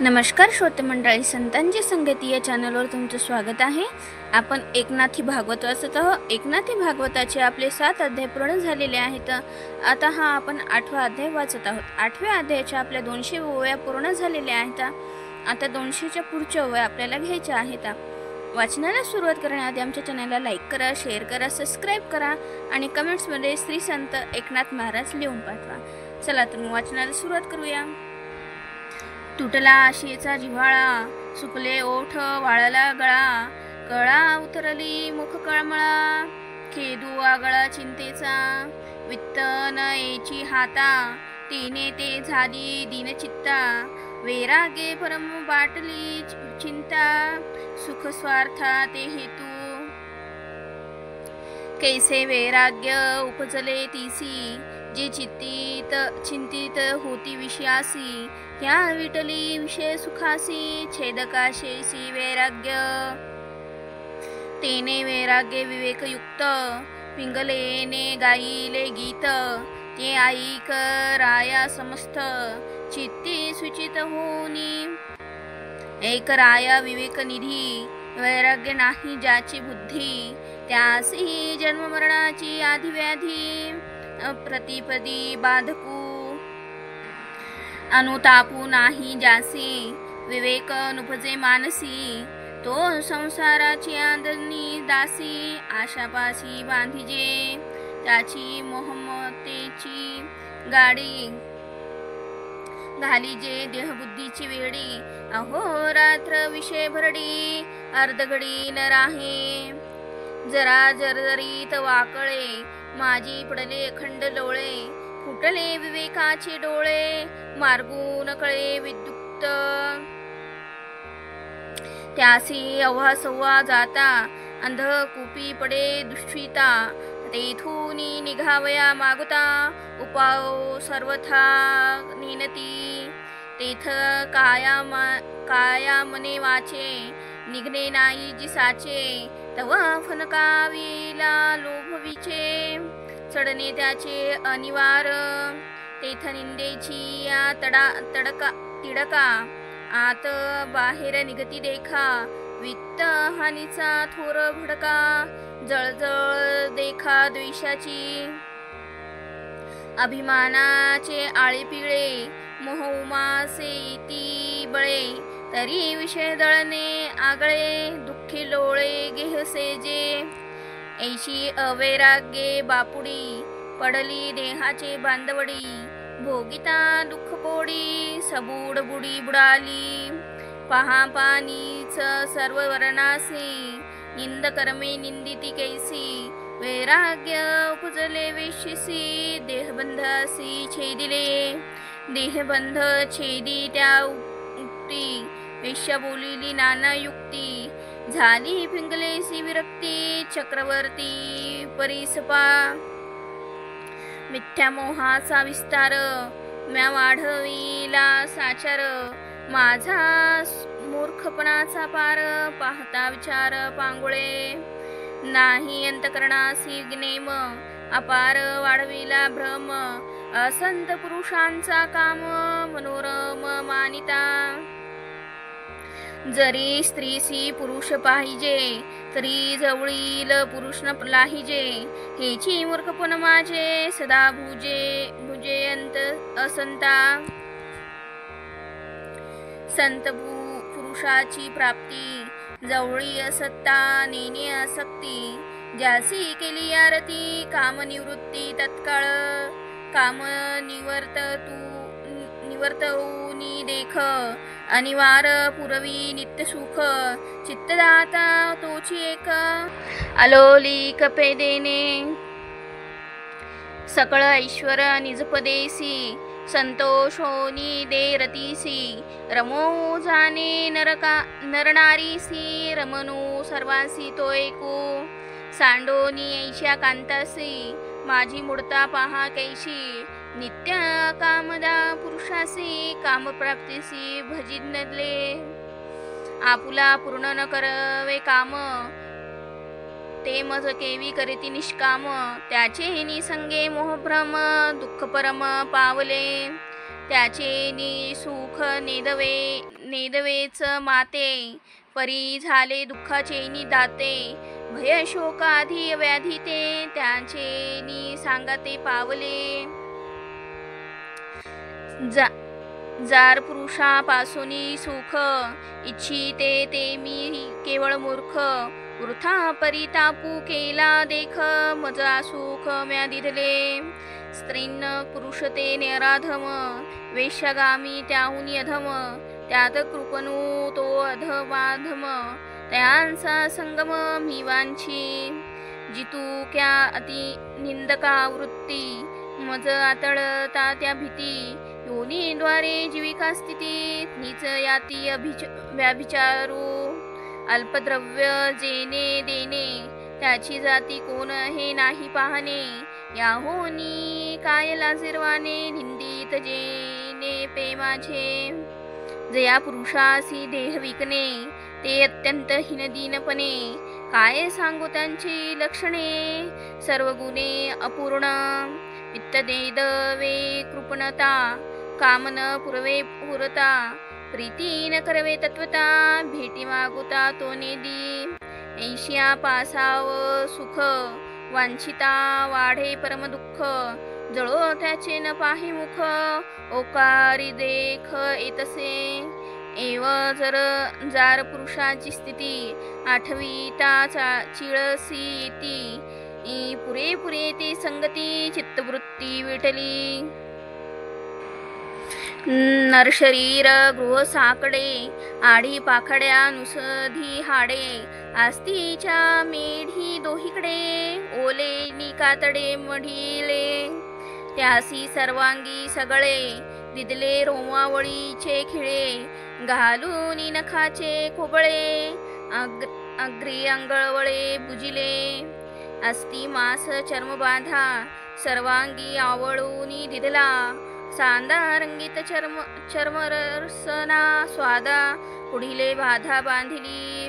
नमस्कार श्रोते मंडळी, संतांची संगती या चॅनलवर तुमचं स्वागत आहे। आपण एकनाथी भागवत वाचत आहोत। एकनाथी भागवताचे आपले 7 अध्याय पूर्ण झालेले आहेत। आता आपण 8वा अध्याय वाचत आहोत। 8व्या अध्यायाच्या आपल्या 200 ओव्या पूर्ण झालेल्या आहेत। आता 200च्या पुढच्या ओव्या आपल्याला घ्यायच्या आहेत। वाचनाला सुरुवात करण्याआधी आमच्या चॅनलला लाईक करा, शेअर करा, सबस्क्राईब करा आणि कमेंट्समध्ये श्री संत एकनाथ महाराज लिहून पाठवा। चला तर वाचनाला सुरुवात करूया। तुटला आशेचा जिव्हाळा, सुकले ओठ, वाळला गळा, कळा उतरली मुख कळमळा, खेदू आगळा चिंतेचा, वित्त न येची हाता, तिने ते झाली दीनचित्ता, वैराग्ये परम बाटली चिंता, सुख स्वार्था ते हेतू, कैसे वैराग्य उपजले तीसी, जे चिंतित होती विषयासी, त्या विटली विषय सुखासी, छेदकाशेसी वैराग्य, तेने वैराग्य विवेकयुक्त, पिंगलेने गायिले गीत, ते ऐक राया समस्त, चित्ती सुचित होनी, एक राया विवेकनिधी, वैराग्य नाही ज्याची बुद्धी, त्यासी जन्म मरणाची आधिव्याधी, प्रतिपदी बाधकू, अनुतापू नाही ज्यासी, विवेक नुपजे मानसी, तो संसाराची आदरणी दासी, आशापाशी बांधिजे, त्याची मोहमतेची गाडी, घालीजे देहबुद्धीची वेडी, अहोरात्र विषय भरडी, अर्धघडी न राहे, जरा जरजरीत वाकळे, माझी पडले अखंड लोळे, फुटले विवेकाचे डोळे, मार्गून कळे विद्युक्त, त्यासी अव्हा सव्वा जाता, अंधकूपी पडे दुष्टिता, तेथूनी निघावया मागुता, उपाव सर्वथा निनती, तेथ काया मने वाचे, निघणे नाही जिसाचे, तव फनकाविला लोभविचे, चढणे त्याचे अनिवार, तेथ निंदेची या तिडका, आत बाहेर निगती देखा, वित्त हानीचा थोर भडका, जळजळ देखा द्वेषाची, अभिमानाचे आळे पिळे, मोह उमासे इति बळे, तरी विषय दळणे आगळे, दुःखी लोळे गेहसेजे, ऐशी अवैराग्ये बापुडी, पडली देहाचे बांधवडी, भोगिता दुःख पोडी, सबूड बुडी बुडाली, पहा पानीच सर्व वर्णासी, निंद कर्मे निंदिती कैसी, वैराग्य उपजले वेशिसी, देहबंधासी छेदिले, देहबंध छेदी त्या उक्ती, वेश्या बोलिली नाना युक्ती, झाली पिंगलेसी विरक्ती, चक्रवर्ती परिसपा, मिथ्या मोहाचा विस्तार, म्या वाढविला साचार, माझा मूर्खपणाचा पार, पाहता विचार पांगुळे, नाही अंतकरणासी नेम, अपार वाढविला भ्रम, असंत पुरुषांचा काम, मनोरम मानिता, जरी स्त्रीसी पुरुष पाहिजे, तरी जवळील पुरुष न लाहिजे, हेची मूर्खपण माझे, सदा भुजे अंत असंता, संत पुरुषाची प्राप्ती, जवळी असत्ता नेणे आसक्ती, ज्यासी केली आरती, कामनिवृत्ती तत्काळ, काम निवर्तऊनी देख, अनिवार पुरवी नित्य सुख, चित्तदाता तोची एक, अलोलिक पेदेने, सकळ ऐश्वर निजपदेसी, संतोष होनी दे रतीसी, रमो जाणे नरनारीसी, रमणू सर्वांसी तो एकू, सांडोनी ऐशा कांतासी, माझी मुडता पहा कैशी, नित्य कामदा पुरुषासी, कामप्राप्तीसी भजिनले, आपुला पूर्ण न करवे काम, ते मज केवी करीती निष्काम, त्याचे निसंगे मोहभ्रम, दुःख परम पावले, त्याचे नि सुख नेदवेच माते, परी झाले दुःखाचे नि दाते, भय शोकाधी व्याधी ते, त्याचे नि सांगाते पावले. जार पुरुषापासूनी सुख इच्छिते ते मी केवळ मूर्ख, वृथा परितापू केला देख, मजा सुख म्या दिधले. स्त्रीन पुरुष ते निराधम, वेश्यागामी त्याहून अधम, त्यात कृपणू तो अधमाधम, त्यांचा संगम मी वांछी. जितू क्या अति निंदका वृत्ती, मज आतळता त्या भीती, योनीद्वारे जीविका स्थिती, नीच याती व्याभिचारू. अल्पद्रव्य जेने देणे, त्याची जाती कोण हे नाही पाहणे, याहोनी काय लाजिरवाने, निंदित जेने पे माझे. जया पुरुषासी देह विकणे, ते अत्यंत हीनदीनपणे, काय सांगू त्यांची लक्षणे, सर्व गुणे अपूर्ण. पित्तदेदवे कृपणता, कामन पुरवे पुरता, प्रीती न करवे तत्वता, भेटी मागुता तो नेदी. ऐशिया पासाव सुख, वांछिता वाढे परम दुःख, जळो त्याचे न पाहे मुख, ओकारी देख येतसे. एव जर जार पुरुषाची स्थिती, आठविता चिळसी येती, पुरे ती संगती, चित्तवृत्ती विठली. नरशरीर गृह साकडे, आडी पाखड्या नुसधी हाडे, आस्तीच्या मेढी दोहीकडे, ओले निकातडे मढिले. त्यासी सर्वांगी सगळे, दिदले रोमावळीचे खिळे, घालून नखाचे खोबळे, अग्री अंगळवळे बुजिले. अस्ति मास चर्म बाधा, सर्वांगी आवळूनी दिदला, सांदा रंगीत चर्मरसना स्वादा, पुढिले बाधा बांधिली.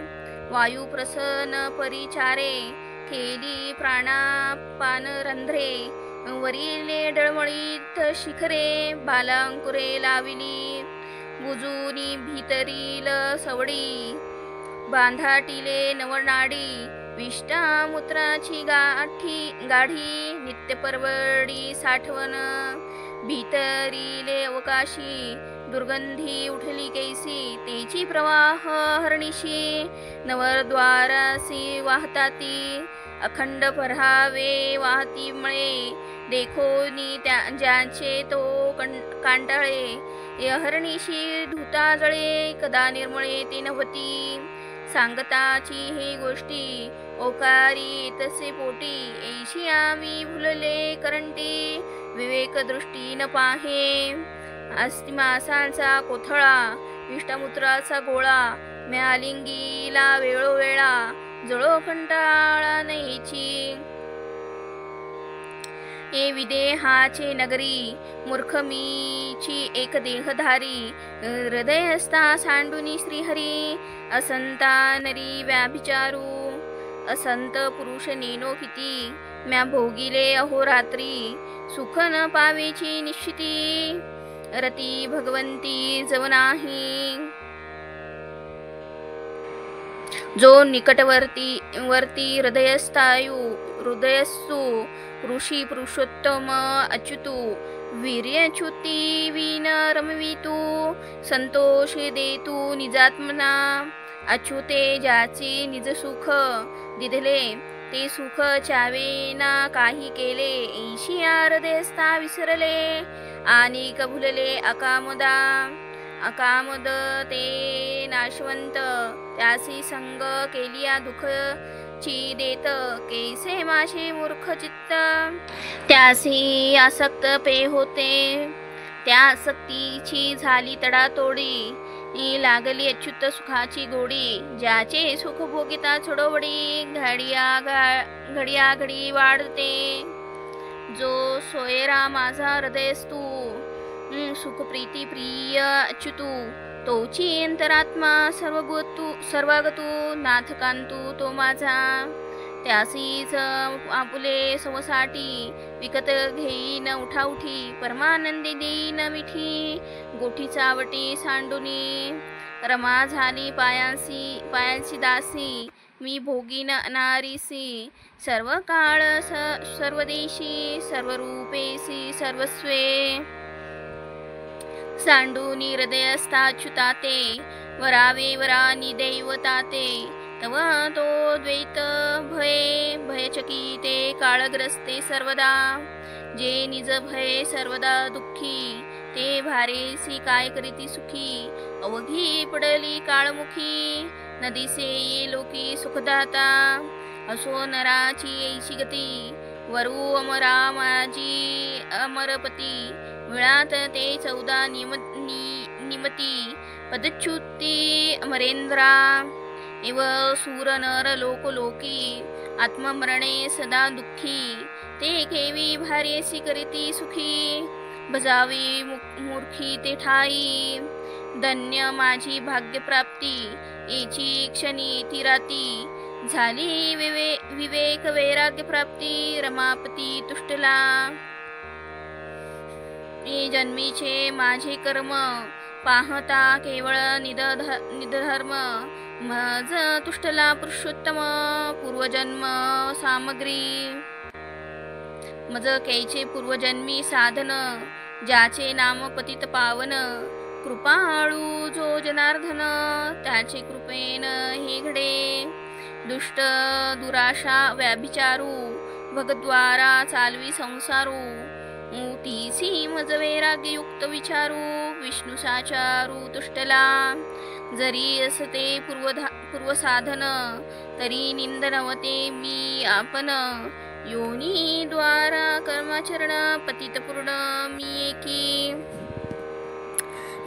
वायू प्रसन परिचारे, केली प्राणापान रंध्रे, वरिले डळमळीत शिखरे, बालांकुरे लाविली. बुजूनी भीतरील सवडी, बांधाटिले नवनाडी, विष्टा मूत्राची गाढी, नित्य परवडी साठवण. भीतरीले अवकाशी, दुर्गंधी उठली कैसी, तेची प्रवाह हरणीशी. नवरद्वारासी वाहताती, अखंड परावे वाहती मळे, देखोनी ज्याचे तो कांटाळे. हरणीशी धुता जळे, कदा निर्मळे ते नव्हती. सांगताची हे गोष्टी, ओकारी तसे पोटी, ऐशी आम्ही भुलले करंटी, विवेक दृष्टी न पाहे. अस्थिमासांचा कोथळा, विष्टामूत्राचा गोळा, म्यालिंगीला वेळोवेळा, जळो कंटाळा नयेची. हे विदेहाचे नगरी, मूर्ख मीची एक देहधारी, हृदय असता सांडुनी श्रीहरी, असंता नरी व्याभिचारू. असंत पुरुष नेनो किती, म्या भोगिले अहोरात्री, सुख न पावेची निश्चिती, रती भगवंती जव नाही. जो निकटवर्ती हृदयस्थू, ऋषी पुरुषोत्तम अच्युतू, वीर्यच्युती विन रमवितू, संतोष देतू निजात्मना. अच्युते ज्याचे निज सुख दिधले, ते सुख चावेना काही केले, ऐशी हृदयस्था विसरले, आणि कभुलले अकामदा. अकामद ते नाशवंत, त्यासी संग केलिया दुःख ची देत, कैसे माझे मूर्ख चित्त. त्यासी आसक्त पे होते, त्या आसक्तीची झाली तडातोडी, लागली अच्युत सुखाची गोडी. ज्याचे सुख भोगिता छोडोवडी, घडिया घडी वाढते. जो सोयरा माझा हृदयस्तू, सुख प्रीती प्रिय अच्युतू, तोची अंतरात्मा सर्वागतू, नाथकांतू तो माझा. त्यासीच आपुले सवसाठी, विकत घेईन उठाउठी परमानंदी देईन मिठी गोठी चावटी सांडुनी रमा झाली पायांची दासी मी भोगीन अनारीसी सर्व काळ सर्व देशी सर्व रूपेसी सर्वस्वे सांडूनी हृदयस्थाच्युताते वरावे वरानी दैवताते तव तो द्वैत भयचकिते काळग्रस्ते सर्वदा जे निज भय सर्वदा दुःखी ते भारेसी काय करीती सुखी अवघी पडली काळमुखी नदीसे ये लोकी सुखदाता असो नराची येईशी गती वरू अमरा माझी अमरपती मिळात ते 14 निमती पदच्युती अमरेंद्रा एव सूर नर लोकी आत्ममरणे सदा दुःखी ते केवी भारेसी करीती सुखी बजावी मूर्खी ते ठाई धन्य माझी भाग्यप्राप्ती एची क्षणी ती राती झाली विवेक वैराग्य प्राप्ती रमापती तुष्टला मी जन्मीचे माझे कर्म पाहता केवळ निधर्म मज तुष्टला पुरुषोत्तम पूर्वजन्म सामग्री मज कैचे पूर्वजन्मी साधन ज्याचे नाम पतित पावन कृपाळू जो जनार्दन त्याचे कृपेन हे घडे दुष्ट दुराशा व्याभिचारू भगद्वारा चालवी संसारू तीसी मज वैराग्ययुक्त विचारू विष्णू साचारू तुष्टला जरी असते पूर्वसाधन तरी निंदनवते मी आपण योनी द्वारा कर्माचरण पतित पूर्ण मी एकी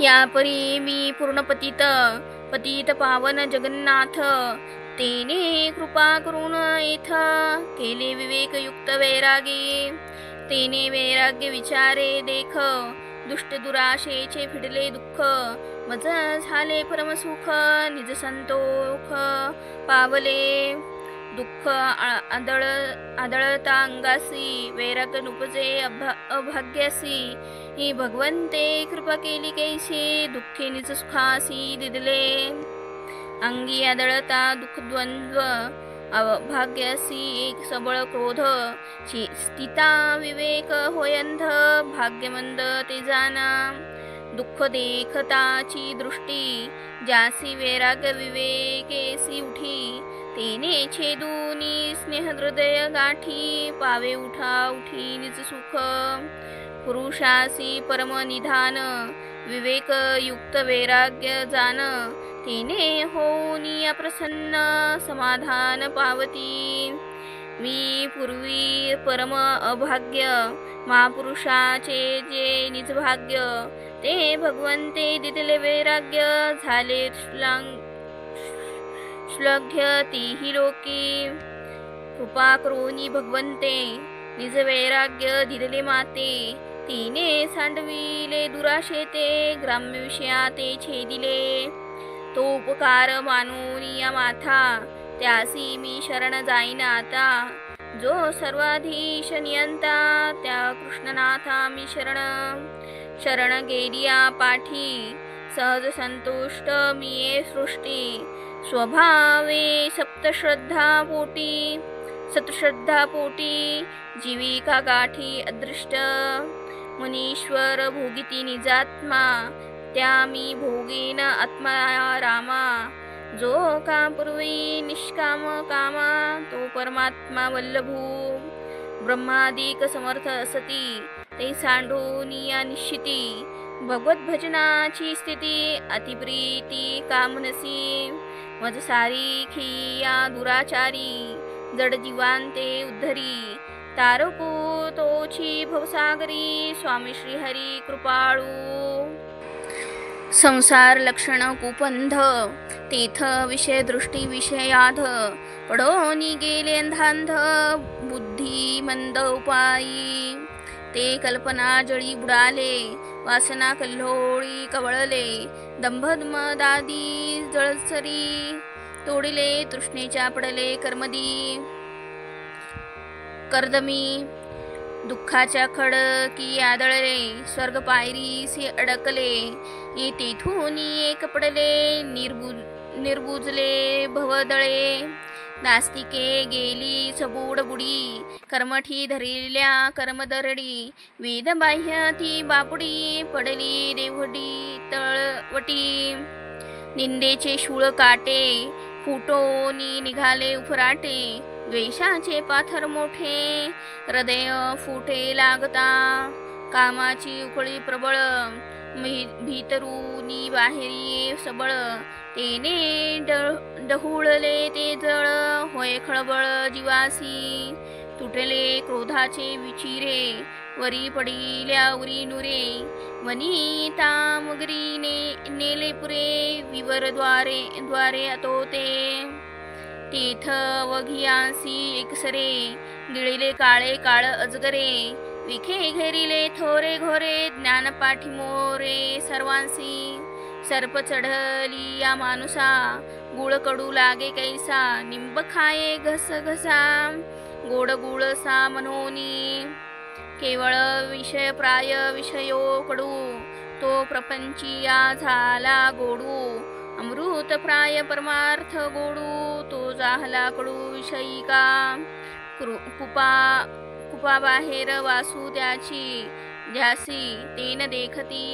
या परी मी पूर्ण पतित पावन जगन्नाथ तेने कृपा करून येथ केले विवेकयुक्त वैरागी तेने वैराग्य विचारे देख दुष्ट दुराशेचे फिडले दुःख मज झाले परमसुख निज संतोख पावले दुःख आदळता अंगासी वैराग्य नुपजे अभाग्यासी ही भगवंते कृपा केली कैसी दुःखे निज सुखासी दिदले अंगी आदळता दुःख द्वंद्व अभाग्यासी एक सबळ क्रोध स्थिता विवेक होयंध भाग्यमंद ते जाना दुःख देखताची दृष्टी ज्यासी वैराग्य विवेकेसी उठी तेने छेदूनी स्नेह हृदय गाठी पावे उठा उठी निज सुख पुरुषासी परम निधान विवेक युक्त वैराग्य जान तेने होऊनी अप्रसन्न समाधान पावती मी पूर्वी परम अभाग्य महापुरुषाचे जे निजभाग्य ते भगवंते दिदले वैराग्य झाले श्लाघ्य तीही लोकी कृपा करोनी भगवंते निज वैराग्य दिदले माते तिने सांडविले दुराशेते ग्राम्य विषयाते छेदिले तो उपकार मानूनिया माथा त्यासी मी शरण जाईन आता जो सर्वाधीश नियंता त्या कृष्णनाथा मी शरण गेलिया पाठी सहज संतुष्ट मी ये सृष्टी स्वभावे सतश्रद्धा पोटी जीविका गाठी अदृष्ट मुनीश्वर भोगिती निजात्मा त्या मी भोगीन आत्मा रामा जो का पूर्वी निष्काम कामा तो परमात्मा वल्लभू ब्रह्मादिक समर्थ असती ते सांडूनिया निश्चिती भगवत भजनाची स्थिती अतिप्रीती कामनसी मज सारी खिया दुराचारी जड जीवांते उद्धरी तारको तोची भवसागरी स्वामी श्रीहरी कृपाळू संसार लक्षण कुपंध तेथ विषय दृष्टी विषयाध पडोनी गेले अंधांध बुद्धी मंद उपायी ते कल्पना जळी बुडाले वासना कल्होळी कवळले दंभद्म दादी जळसरी तोडिले तृष्णेच्या पडले कर्मदी कर्दमी दुःखाच्या खडकी आदळले, स्वर्ग पायरीसी अडकले, तेथून एक पडले, निर्बुजले भवदळे. नास्तिके गेली सबूड बुडी, कर्मठी धरिल्या कर्मदरडी, वेदबाह्य ती बापुडी, पडली देवडी तळवटी. निंदेचे शूळ काटे, फुटोनी निघाले उफराटे, द्वेषाचे पाथर मोठे, हृदय फुटे लागता. कामाची उकळी प्रबळ, भीतरूनी बाहेरी सबळ, तेने डहुळले ते जळ, होय खळबळ जीवासी. तुटले क्रोधाचे विचिरे, वरी पडिल्या उरी नुरे, वनिता मगरीने नेले पुरे, विवर द्वारे अतोते. तेथ वघियांसी एकसरे, गिळले काळे काळ अजगरे, विखे घेरिले थोरे घोरे, ज्ञान पाठीमोरे सर्वांसी. सर्प चढली या मानुसा, गुळ कडू लागे कैसा, निंब खाये घस घसा, गोड गुळ सा मनोनी. केवळ विषय प्राय विषयो कडू, तो प्रपंचिया झाला गोडू, अमृत प्राय परमार्थ गोडू, तो झाला कडू विषयिका. कुपा बाहेर वासू त्याची, ज्यासी तेन देखती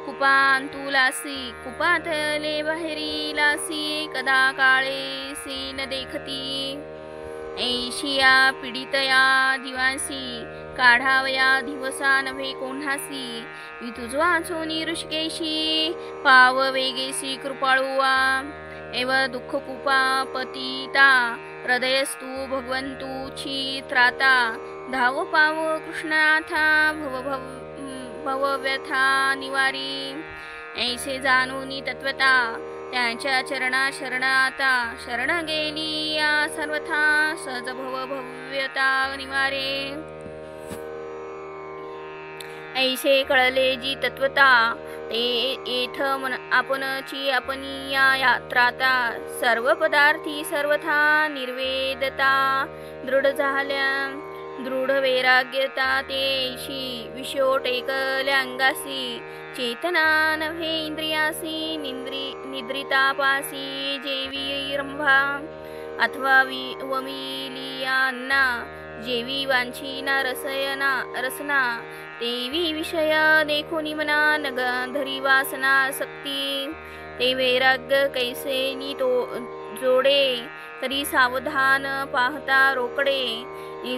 कुपांतुलासी, कुपातले बाहेरी लासी, कदा काळे सीन देखती. ऐशिया पीडितया दिवासी, काढावया दिवसा नव्हे कोण्हासी, तुझवाचोनी ऋषिकेशी, पाव वेगेसी कृपाळुवा. एव दुःख कुपा पतिता, हृदयस्तु भगवंतुची त्राता, धाव पाव कृष्णनाथा, भवव्यथा निवारी. ऐसे जाणूनी तत्वता, त्यांच्या चरणा शरणाता, शरण गेली या सर्वथा, सहज भव्यता निवारे. ऐसे कळले जी तत्वता, ते येथ आपणची आपनिया यात्राता, सर्व पदार्थी सर्वथा निर्वेदता, दृढ झाल्या दृढ वैराग्यता, तेशी विषो टेकल्या अंगासी, चेतना नव्हे इंद्रियासी, निद्रितापासी जेवी रंभा, अथवा वमिलियांना, जेवी वांछीना रसना, तेवी विषय देखोनी मना, नग धरी वासना सक्ती. ते वैराग्य कैसे तो जोडे, तरी सावधान पाहता रोकडे,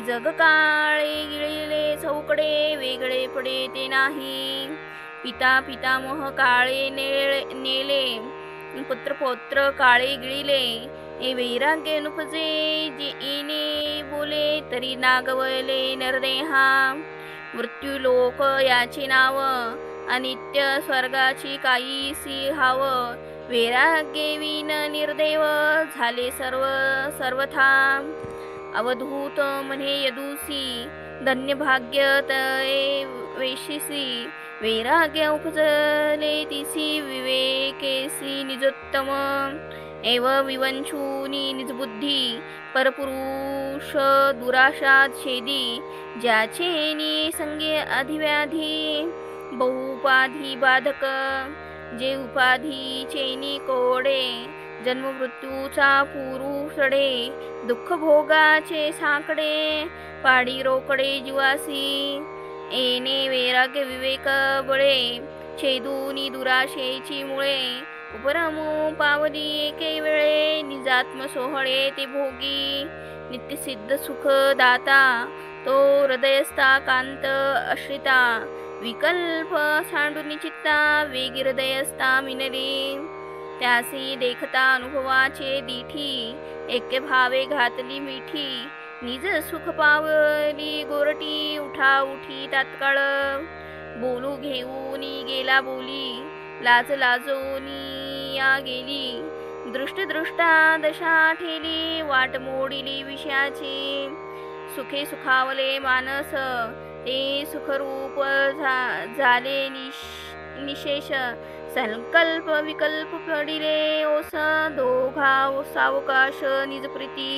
जग काळे गिळले चौकडे, वेगळे पडे ते नाही. पितामह काळे नेले, पुत्र काळे गिळले, वैराग्य नुपजे, जे येणे बोले, तरी नागवले नरदेहा. मृत्यूलोक याचे नाव, अनित्य स्वर्गाची काहीसी हाव, वैराग्ये विन निर्देव, झाले सर्वथा. अवधूत म्हणे यदुसी, धन्य भाग्य तये वेशिसी, वैराग्य उपजले तिसी, विवेकेसी निजोत्तम. एव विवंचूनी निजबुद्धी, परपुरुष दुराशात छेदी, ज्याचे निसंगे अधिव्याधी, बहुपाधी बाधक, जे उपाधीचे कोडे, जन्म मृत्यूचा पुरुषडे, दुःख भोगाचे साकडे, पाडी रोकडे जीवासी. येणे वैराग्य विवेक बळे, छेदूनी दुराशेची मुळे, उपरमू पावली एके वेळे, निजात्म सोहळे ते भोगी. नित्यसिद्ध सुखदाता, तो हृदयस्था कांत आश्रिता, विकल्प सांडूनी चित्ता, वेगी हृदयस्था मिनली. त्यासी देखता अनुभवाचे दीठी, ऐक्य भावे घातली मिठी, निज सुख पावली गोरटी, उठा उठी तात्काळ. बोलू घेऊनी गेला बोली, लाज लाजोनी या गेली, दृष्टा दशा ठेली, वाट मोडिली विषयाची. सुखे सुखावले मानस, ते सुखरूप झाले निशेष, संकल्प विकल्प पडिले ओस, दोघा सावकाश निज प्रीती.